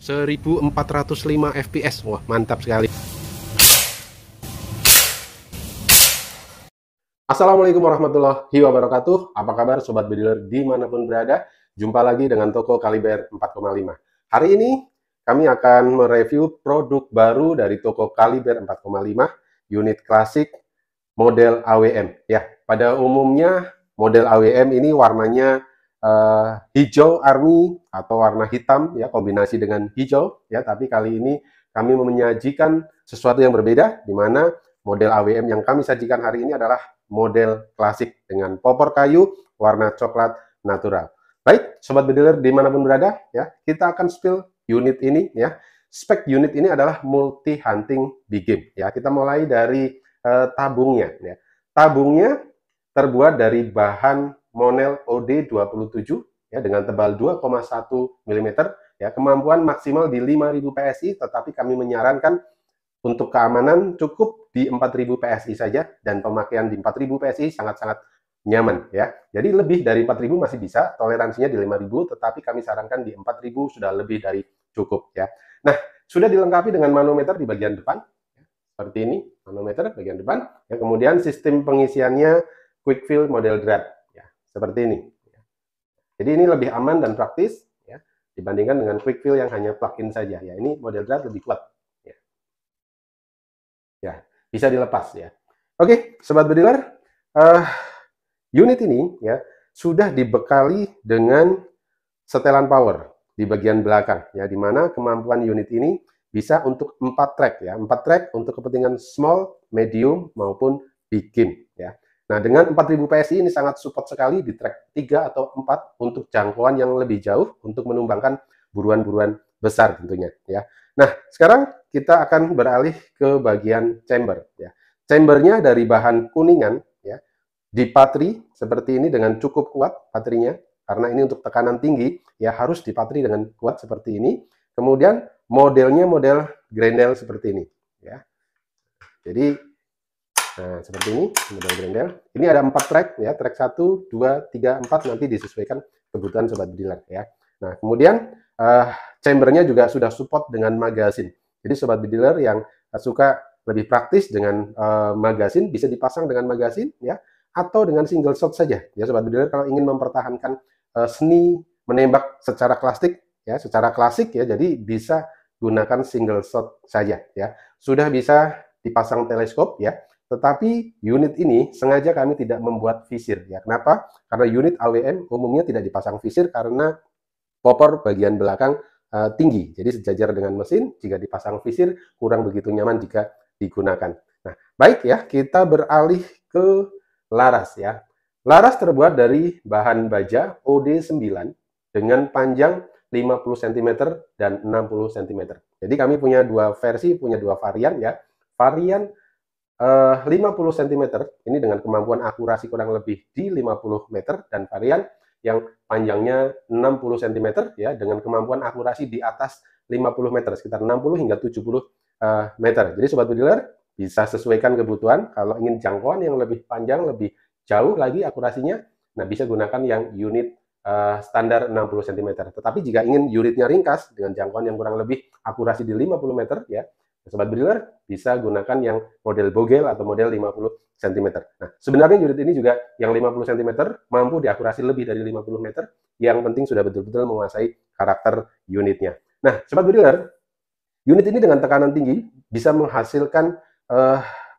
1405 fps. Wah, mantap sekali. Assalamualaikum warahmatullahi wabarakatuh. Apa kabar sobat bediler dimanapun berada? Jumpa lagi dengan toko Kaliber 4,5. Hari ini kami akan mereview produk baru dari toko Kaliber 4,5, unit klasik model AWM. Ya, pada umumnya model AWM ini warnanya hijau army atau warna hitam ya, kombinasi dengan hijau ya. Tapi kali ini kami menyajikan sesuatu yang berbeda, di mana model AWM yang kami sajikan hari ini adalah model klasik dengan popor kayu warna coklat natural. Baik, sobat bediler dimanapun berada ya, kita akan spill unit ini ya. Spek unit ini adalah multi hunting big game ya. Kita mulai dari tabungnya ya. Tabungnya terbuat dari bahan Monel OD27 ya, dengan tebal 2,1 mm ya, kemampuan maksimal di 5000 PSI, tetapi kami menyarankan untuk keamanan cukup di 4000 PSI saja, dan pemakaian di 4000 PSI sangat-sangat nyaman ya. Jadi lebih dari 4000 masih bisa, toleransinya di 5000, tetapi kami sarankan di 4000 sudah lebih dari cukup ya. Nah, sudah dilengkapi dengan manometer di bagian depan ya, seperti ini, manometer bagian depan ya. Kemudian sistem pengisiannya quick fill model draft ya, seperti ini ya. Jadi ini lebih aman dan praktis ya, dibandingkan dengan quick fill yang hanya plug-in saja ya. Ini model draft lebih kuat ya. Ya, bisa dilepas ya. Oke, sobat bediler, unit ini ya sudah dibekali dengan setelan power di bagian belakang ya, di mana kemampuan unit ini bisa untuk 4 track ya, 4 track untuk kepentingan small, medium maupun big game ya. Nah, dengan 4000 PSI ini sangat support sekali di track 3 atau 4 untuk jangkauan yang lebih jauh, untuk menumbangkan buruan-buruan besar tentunya ya. Nah, sekarang kita akan beralih ke bagian chamber ya. Chambernya dari bahan kuningan ya, dipatri seperti ini dengan cukup kuat patrinya, karena ini untuk tekanan tinggi ya, harus dipatri dengan kuat seperti ini. Kemudian modelnya model Grendel seperti ini ya. Jadi nah, seperti ini model Grendel. Ini ada 4 track ya, track 1, 2, 3, 4, nanti disesuaikan kebutuhan sobat bediler ya. Nah, kemudian chambernya juga sudah support dengan magazin. Jadi sobat bediler yang suka lebih praktis dengan magazin, bisa dipasang dengan magazin ya, atau dengan single shot saja ya sobat bediler, kalau ingin mempertahankan seni menembak secara klasik ya, jadi bisa gunakan single shot saja ya. Sudah bisa dipasang teleskop ya. Tetapi unit ini sengaja kami tidak membuat visir ya. Kenapa? Karena unit AWM umumnya tidak dipasang visir karena popor bagian belakang tinggi. Jadi sejajar dengan mesin, jika dipasang visir kurang begitu nyaman jika digunakan. Nah, baik ya, kita beralih ke laras ya. Laras terbuat dari bahan baja OD9 dengan panjang 50 cm dan 60 cm. Jadi kami punya dua versi, punya dua varian ya. Varian 50 cm ini dengan kemampuan akurasi kurang lebih di 50 meter, dan varian yang panjangnya 60 cm ya, dengan kemampuan akurasi di atas 50 meter, sekitar 60 hingga 70 meter. Jadi sobat bediler bisa sesuaikan kebutuhan. Kalau ingin jangkauan yang lebih panjang, lebih jauh lagi akurasinya, nah bisa gunakan yang unit standar 60 cm. Tetapi jika ingin unitnya ringkas dengan jangkauan yang kurang lebih akurasi di 50 meter ya, sobat bediler bisa gunakan yang model bogel atau model 50 cm. Nah, sebenarnya unit ini juga yang 50 cm mampu diakurasi lebih dari 50 meter. Yang penting sudah betul-betul menguasai karakter unitnya. Nah, sobat bediler, unit ini dengan tekanan tinggi bisa menghasilkan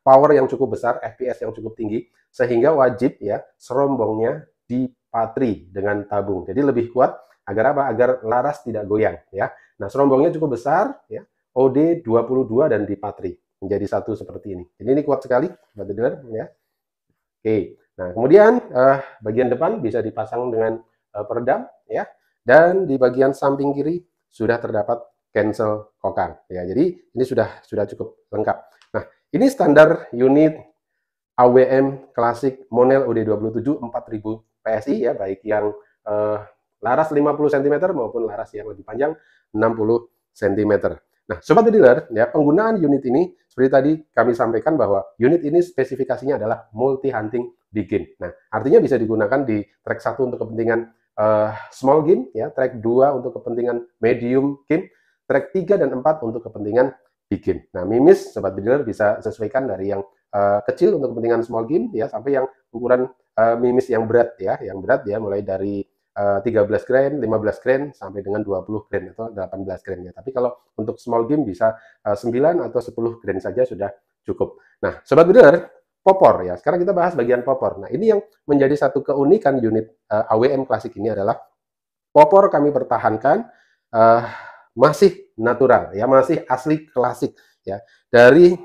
power yang cukup besar, FPS yang cukup tinggi, sehingga wajib ya serombongnya dipatri dengan tabung. Jadi lebih kuat agar apa? Agar laras tidak goyang ya. Nah, serombongnya cukup besar ya. OD22 dan dipatri menjadi satu seperti ini. Jadi ini kuat sekali, sobat bediler ya. Oke. Nah, kemudian bagian depan bisa dipasang dengan peredam ya. Dan di bagian samping kiri sudah terdapat cancel kokang ya. Jadi ini sudah cukup lengkap. Nah, ini standar unit AWM klasik Monel OD27 4000 PSI ya, baik yang laras 50 cm maupun laras yang lebih panjang 60 cm. Nah, sobat bediler ya, penggunaan unit ini seperti tadi kami sampaikan bahwa unit ini spesifikasinya adalah multi hunting big game. Nah, artinya bisa digunakan di track 1 untuk kepentingan small game ya, track 2 untuk kepentingan medium game, track 3 dan 4 untuk kepentingan big game. Nah, mimis Sobat Bediler bisa sesuaikan dari yang kecil untuk kepentingan small game ya, sampai yang ukuran mimis yang berat ya, mulai dari 13 grain, 15 grain sampai dengan 20 grain atau 18 grain ya. Tapi kalau untuk small game bisa 9 atau 10 grain saja sudah cukup. Nah, Sobat Bediler, popor ya. Sekarang kita bahas bagian popor. Nah, ini yang menjadi satu keunikan unit AWM klasik ini adalah popor kami pertahankan masih natural ya, masih asli klasik ya. Dari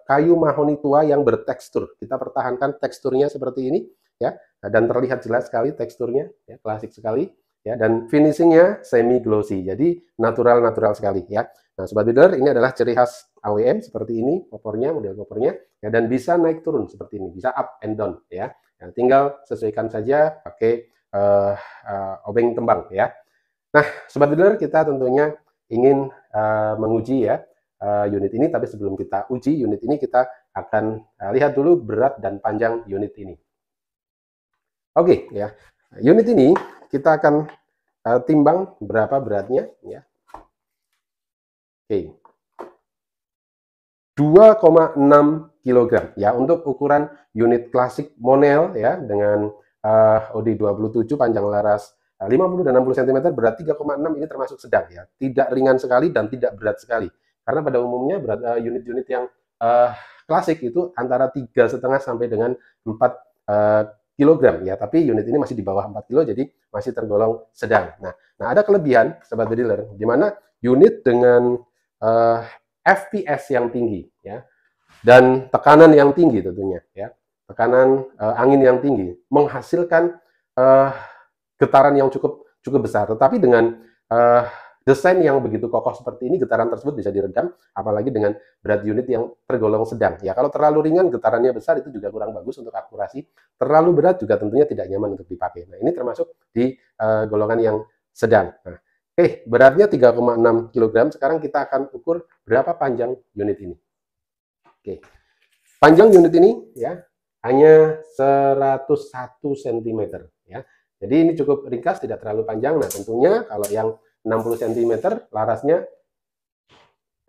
kayu mahoni tua yang bertekstur. Kita pertahankan teksturnya seperti ini ya, dan terlihat jelas sekali teksturnya ya, klasik sekali ya, dan finishingnya semi glossy. Jadi natural sekali ya. Nah, Sobat Bediler, ini adalah ciri khas AWM seperti ini popornya, model popornya ya, dan bisa naik turun seperti ini, bisa up and down ya. Nah, tinggal sesuaikan saja pakai obeng tembang ya. Nah, Sobat Bediler, kita tentunya ingin menguji ya unit ini, tapi sebelum kita uji unit ini, kita akan lihat dulu berat dan panjang unit ini. Oke ya, unit ini kita akan timbang berapa beratnya ya. Oke, 2,6 kg ya untuk ukuran unit klasik Monel ya, dengan OD27, panjang laras 50 dan 60 cm, berat 3,6, ini termasuk sedang ya, tidak ringan sekali dan tidak berat sekali, karena pada umumnya berat unit-unit yang klasik itu antara 3,5 sampai dengan 4 kilogram ya, tapi unit ini masih di bawah 4 kilo, jadi masih tergolong sedang. Nah, ada kelebihan Sobat Bediler, di mana unit dengan FPS yang tinggi ya, dan tekanan yang tinggi tentunya ya, tekanan angin yang tinggi menghasilkan getaran yang cukup besar. Tetapi dengan desain yang begitu kokoh seperti ini, getaran tersebut bisa diredam, apalagi dengan berat unit yang tergolong sedang ya. Kalau terlalu ringan, getarannya besar, itu juga kurang bagus untuk akurasi. Terlalu berat juga tentunya tidak nyaman untuk dipakai. Nah, ini termasuk di golongan yang sedang. Nah, oke, beratnya 3,6 kg. Sekarang kita akan ukur berapa panjang unit ini. Oke, panjang unit ini ya hanya 101 cm ya. Jadi ini cukup ringkas, tidak terlalu panjang. Nah, tentunya kalau yang 60 cm larasnya,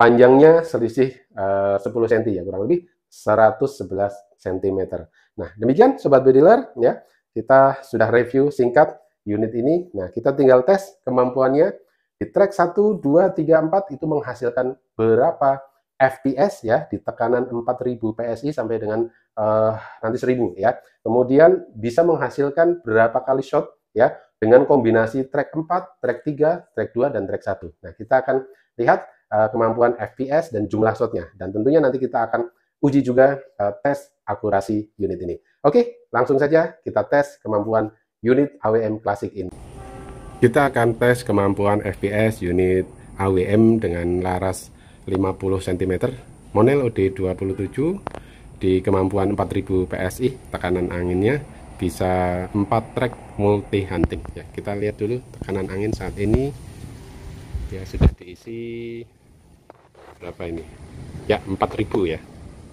panjangnya selisih 10 cm ya, kurang lebih 111 cm. Nah, demikian Sobat Bediler ya. Kita sudah review singkat unit ini. Nah, kita tinggal tes kemampuannya. Di track 1, 2, 3, 4 itu menghasilkan berapa FPS ya, di tekanan 4000 PSI sampai dengan nanti 1000 ya. Kemudian bisa menghasilkan berapa kali shot ya, dengan kombinasi track 4, track 3, track 2, dan track 1. Nah, kita akan lihat kemampuan FPS dan jumlah shotnya. Dan tentunya nanti kita akan uji juga tes akurasi unit ini. Oke, langsung saja kita tes kemampuan unit AWM klasik ini. Kita akan tes kemampuan FPS unit AWM dengan laras 50 cm, Monel OD27, di kemampuan 4000 PSI, tekanan anginnya bisa 4 track multi hunting ya. Kita lihat dulu tekanan angin saat ini ya, sudah diisi berapa ini ya, 4000 ya,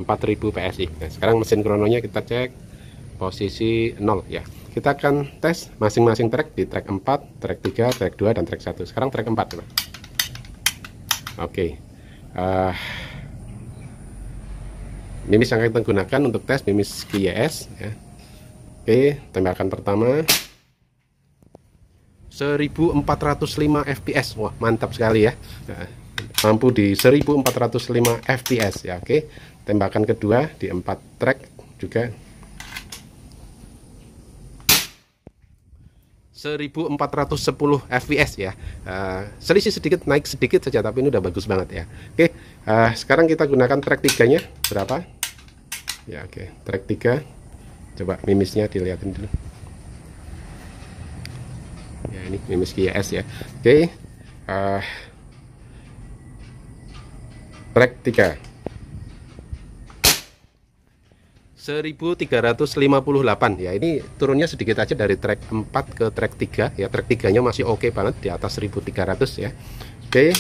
4000 PSI. Nah, sekarang mesin krononya kita cek posisi 0 ya. Kita akan tes masing-masing track di track 4, track 3, track 2, dan track 1. Sekarang track 4 coba. Oke, mimis yang kita gunakan untuk tes mimis QYS ya. Oke, tembakan pertama 1405 fps. Wah, mantap sekali ya. Nah, mampu di 1405 fps ya. Oke, tembakan kedua di 4 track juga 1410 fps ya. Selisih sedikit, naik sedikit saja, tapi ini udah bagus banget ya. Oke, sekarang kita gunakan track 3 nya berapa ya. Oke, track 3 coba mimisnya dilihatin dulu ya, ini mimis QYS ya. Oke, track 3 1358 ya. Ini turunnya sedikit aja dari track 4 ke track 3 ya. Track 3 nya masih oke banget, di atas 1300 ya. Oke,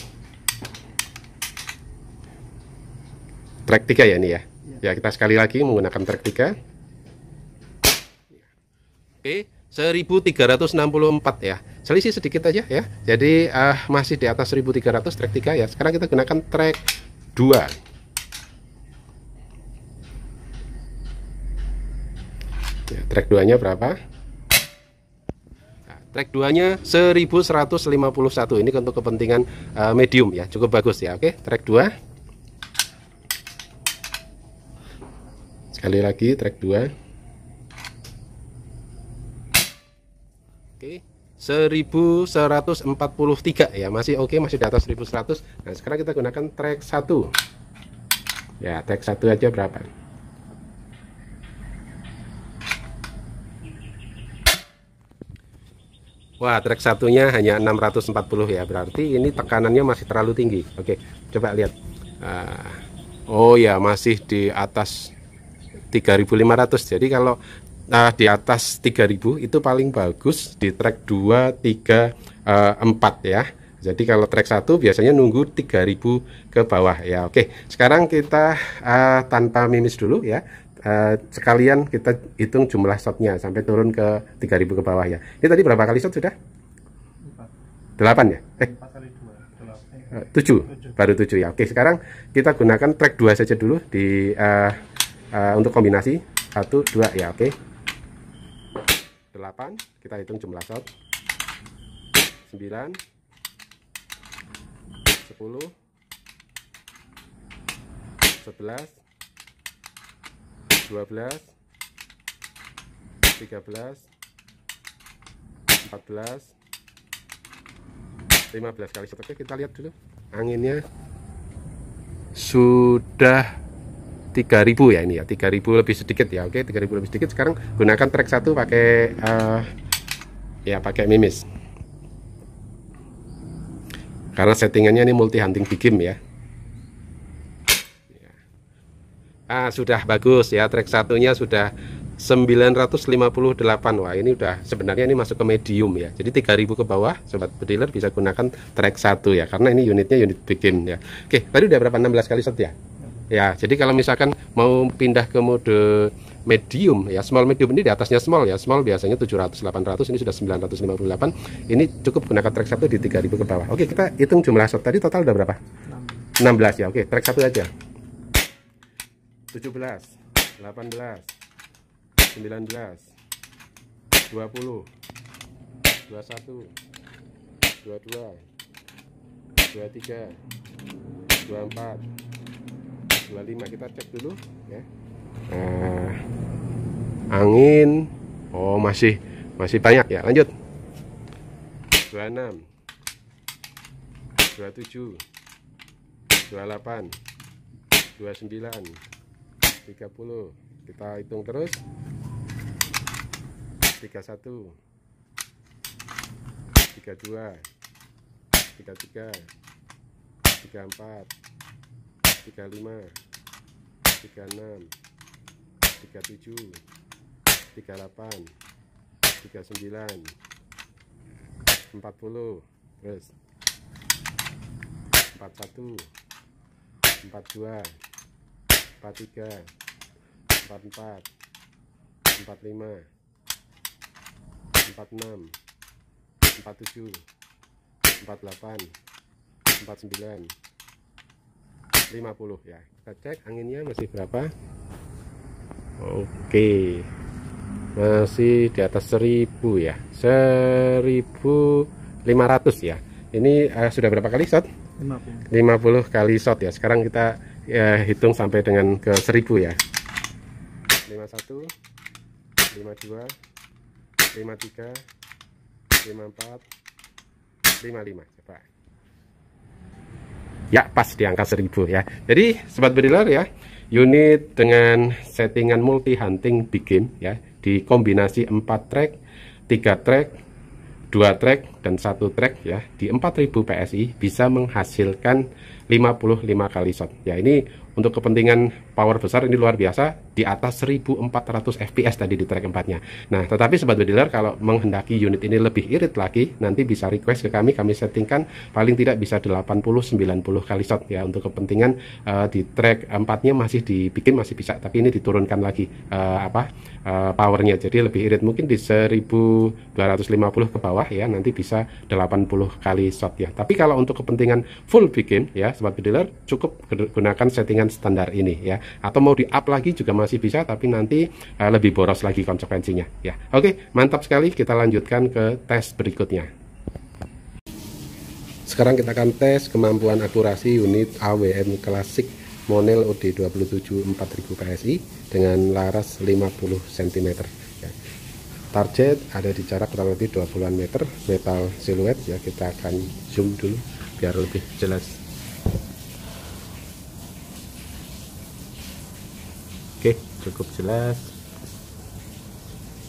track 3 ya ini ya. Ya, kita sekali lagi menggunakan track 3. Oke, 1364 ya. Selisih sedikit aja ya. Jadi masih di atas 1300 track 3 ya. Sekarang kita gunakan track 2. Ya, track 2-nya berapa? Nah, track 2-nya 1151. Ini untuk kepentingan medium ya. Cukup bagus ya. Oke, track 2. Sekali lagi track 2. Oke, 1143 ya, masih oke, masih di atas 1100. Nah, sekarang kita gunakan track 1. Ya, track 1 aja berapa? Wah, track satunya hanya 640 ya, berarti ini tekanannya masih terlalu tinggi. Oke, coba lihat. Oh ya, masih di atas 3500. Jadi kalau di atas 3000 itu paling bagus di track 2, 3, 4 ya. Jadi kalau track 1 biasanya nunggu 3000 ke bawah ya. Oke, sekarang kita tanpa mimis dulu ya. Sekalian kita hitung jumlah shotnya sampai turun ke 3000 ke bawah ya. Ini tadi berapa kali shot sudah? 8 ya? 4 kali 2, 7, baru 7 ya. Oke, sekarang kita gunakan track 2 saja dulu di untuk kombinasi 1, 2 ya. Oke, 8, kita hitung jumlah shot. 9, 10, 11, 12, 13, 14, 15 kali shot. Oke, kita lihat dulu anginnya sudah 3000 ya, ini ya, 3000 lebih sedikit ya. Oke, 3000 lebih sedikit. Sekarang gunakan track 1 pakai ya pakai mimis, karena settingannya ini multi hunting big game ya. Sudah bagus ya, track satunya sudah 958. Wah, ini udah sebenarnya ini masuk ke medium ya. Jadi 3000 ke bawah sobat bediler bisa gunakan track 1 ya, karena ini unitnya unit big game ya. Oke, tadi udah berapa, 16 kali shot ya. Ya, jadi kalau misalkan mau pindah ke mode medium ya, small medium ini di atasnya small ya. Small biasanya 700 800, ini sudah 958. Ini cukup gunakan track 1 di 3000 ke bawah. Oke, kita hitung jumlah shot tadi total udah berapa? 16 ya. Oke, track 1 aja. 17, 18, 19, 20, 21, 22, 23, 24, 25. Kita cek dulu ya. Angin, oh masih banyak ya. Lanjut. 26, 27, 28, 29, 30. Kita hitung terus. 31, 32, 33, 34, 35, 36, 37, 38, 39, 40, terus 41, 42, 43, 44, 45, 46, 47, 48, 49, 50 ya. Kita cek anginnya masih berapa. Oke, masih di atas 1000 ya, 1500 ya. Ini sudah berapa kali shot? 50 kali shot ya. Sekarang kita hitung sampai dengan ke 1000 ya. 51, 52, 53, 54, 55. Coba. Ya, pas di angka 1000 ya. Jadi sobat bediler ya, unit dengan settingan multi hunting big game ya, di kombinasi 4 track, 3 track, 2 track, dan satu trek ya di 4000 PSI bisa menghasilkan 55 kali shot. Ya, ini untuk kepentingan power besar ini luar biasa, di atas 1400 fps tadi di track 4-nya. Nah, tetapi sobat bediler, kalau menghendaki unit ini lebih irit lagi, nanti bisa request ke kami settingkan paling tidak bisa 80-90 kali shot ya, untuk kepentingan di track 4-nya masih dibikin masih bisa, tapi ini diturunkan lagi powernya, jadi lebih irit, mungkin di 1250 ke bawah ya, nanti bisa 80 kali shot ya. Tapi kalau untuk kepentingan full bikin ya sobat bediler, cukup gunakan settingan standar ini ya, atau mau di up lagi juga masih bisa, tapi nanti lebih boros lagi konsekuensinya ya. Oke, mantap sekali, kita lanjutkan ke tes berikutnya. Sekarang kita akan tes kemampuan akurasi unit AWM Classic Monel OD27 4000 PSI dengan laras 50 cm ya. Target ada di jarak kurang lebih 20-an meter, metal siluet ya. Kita akan zoom dulu biar lebih jelas. Oke, cukup jelas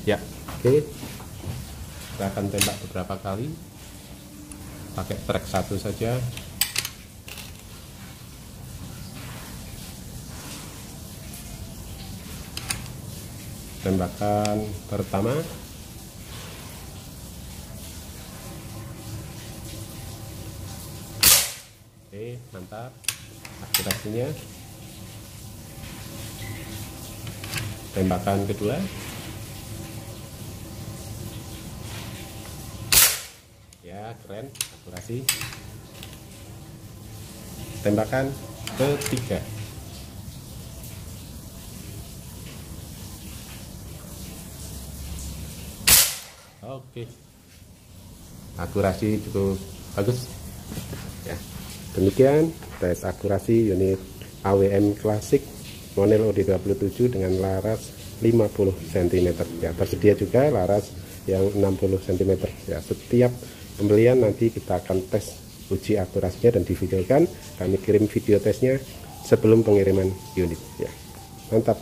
ya. Oke, kita akan tembak beberapa kali pakai track 1 saja. Tembakan pertama, oke, mantap akurasinya. Tembakan kedua, ya keren akurasi. Tembakan ketiga, oke, akurasi cukup bagus ya. Demikian tes akurasi unit AWM Classic Monel OD27 dengan laras 50 cm ya. Tersedia juga laras yang 60 cm ya. Setiap pembelian nanti kita akan tes uji akurasinya dan divideokan. Kami kirim video tesnya sebelum pengiriman unit ya. Mantap.